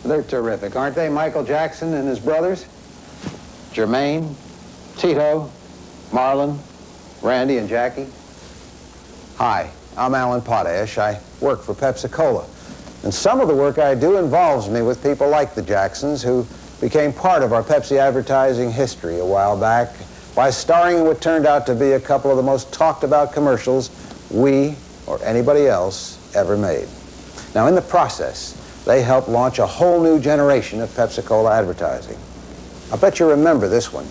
They're terrific, aren't they? Michael Jackson and his brothers? Jermaine, Tito, Marlon, Randy, and Jackie. Hi, I'm Alan Potash. I work for Pepsi-Cola. And some of the work I do involves me with people like the Jacksons, who became part of our Pepsi advertising history a while back by starring in what turned out to be a couple of the most talked about commercials we or anybody else ever made. Now, in the process, they helped launch a whole new generation of Pepsi-Cola advertising. I bet you remember this one.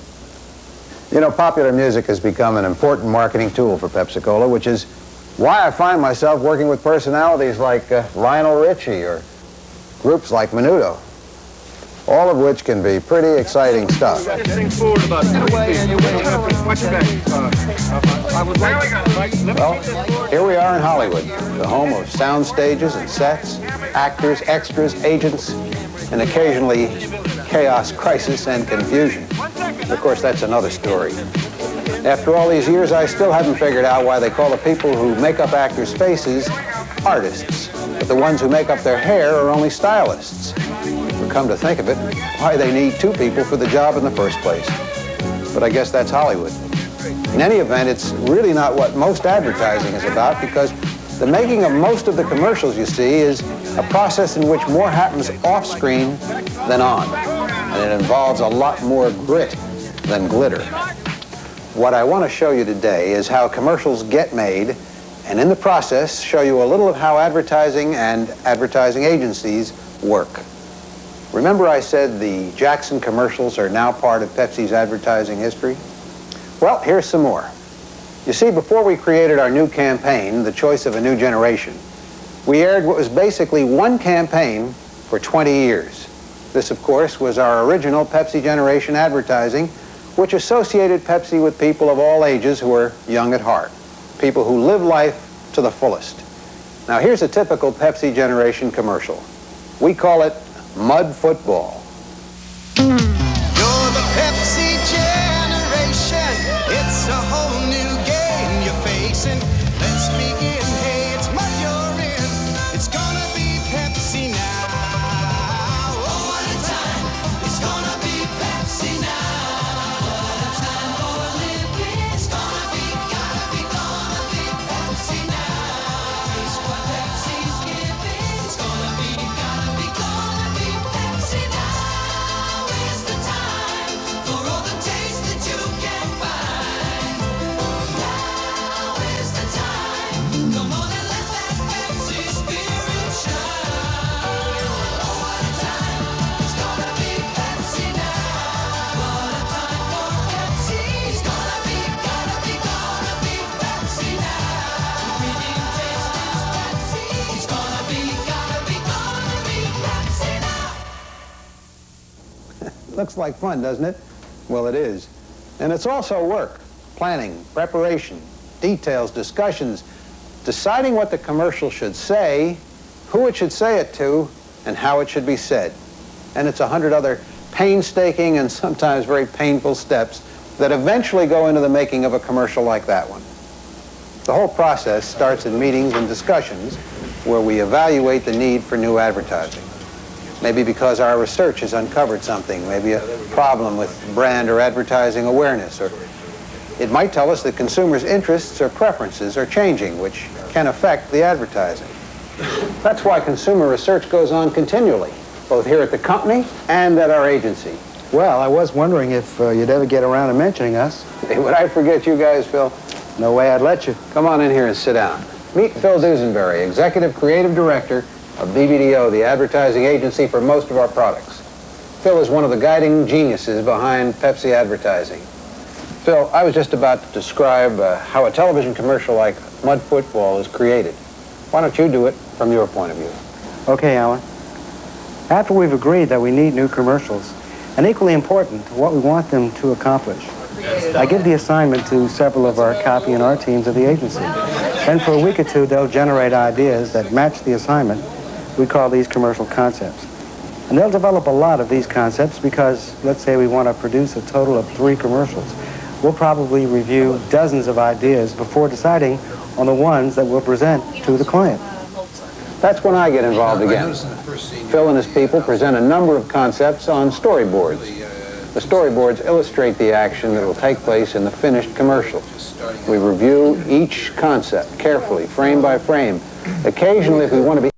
You know, popular music has become an important marketing tool for Pepsi-Cola, which is why I find myself working with personalities like Lionel Richie or groups like Menudo, all of which can be pretty exciting stuff. Well, here we are in Hollywood, the home of sound stages and sets, actors, extras, agents, and occasionally chaos, crisis, and confusion. Of course, that's another story. After all these years, I still haven't figured out why they call the people who make up actors' faces artists, but the ones who make up their hair are only stylists. Or come to think of it, why they need two people for the job in the first place. But I guess that's Hollywood. In any event, it's really not what most advertising is about, because the making of most of the commercials you see is a process in which more happens off-screen than on, and it involves a lot more grit than glitter. What I want to show you today is how commercials get made, and in the process show you a little of how advertising and advertising agencies work. Remember I said the Jackson commercials are now part of Pepsi's advertising history? Well, here's some more. You see, before we created our new campaign, The Choice of a New Generation, we aired what was basically one campaign for 20 years. This, of course, was our original Pepsi Generation advertising, which associated Pepsi with people of all ages who are young at heart, people who live life to the fullest. Now, here's a typical Pepsi Generation commercial. We call it Mud Football. You're the Pepsi generation. It's a whole new game you're facing. Let's begin. Hey, it's mud you're in. It's gonna be Pepsi now. Oh, what a time. It's gonna be Pepsi now. What a time for living. It's gonna be Pepsi now. It's what Pepsi's giving. It's gonna be Pepsi now. Is the time for all the taste that you can find. Now is the time. Come on and let that Pepsi spirit shine. Oh, what a time. It's gonna be Pepsi now. What a time for Pepsi. It's gonna be Pepsi now. Ingredient taste is Pepsi. It's gonna be Pepsi now. Looks like fun, doesn't it? Well, it is. And it's also work, planning, preparation, details, discussions, deciding what the commercial should say, who it should say it to, and how it should be said. And it's 100 other painstaking and sometimes very painful steps that eventually go into the making of a commercial like that one. The whole process starts in meetings and discussions where we evaluate the need for new advertising. Maybe because our research has uncovered something, maybe a problem with brand or advertising awareness, or it might tell us that consumers' interests or preferences are changing, which can affect the advertising. That's why consumer research goes on continually, both here at the company and at our agency. Well, I was wondering if you'd ever get around to mentioning us. Hey, would I forget you guys, Phil? No way I'd let you. Come on in here and sit down. Meet Phil Dusenberry, Executive Creative Director of BBDO, the advertising agency for most of our products. Phil is one of the guiding geniuses behind Pepsi advertising. Phil, I was just about to describe how a television commercial like Mud Football is created. Why don't you do it from your point of view? Okay, Alan. After we've agreed that we need new commercials, and equally important, what we want them to accomplish, I give the assignment to several of our copy and art teams at the agency. Then for a week or two, they'll generate ideas that match the assignment. We call these commercial concepts. And they'll develop a lot of these concepts because, let's say we want to produce a total of 3 commercials. We'll probably review dozens of ideas before deciding on the ones that we'll present to the client. That's when I get involved again. Phil and his people present a number of concepts on storyboards. The storyboards illustrate the action that will take place in the finished commercial. We review each concept carefully, frame by frame. Occasionally, if we want to be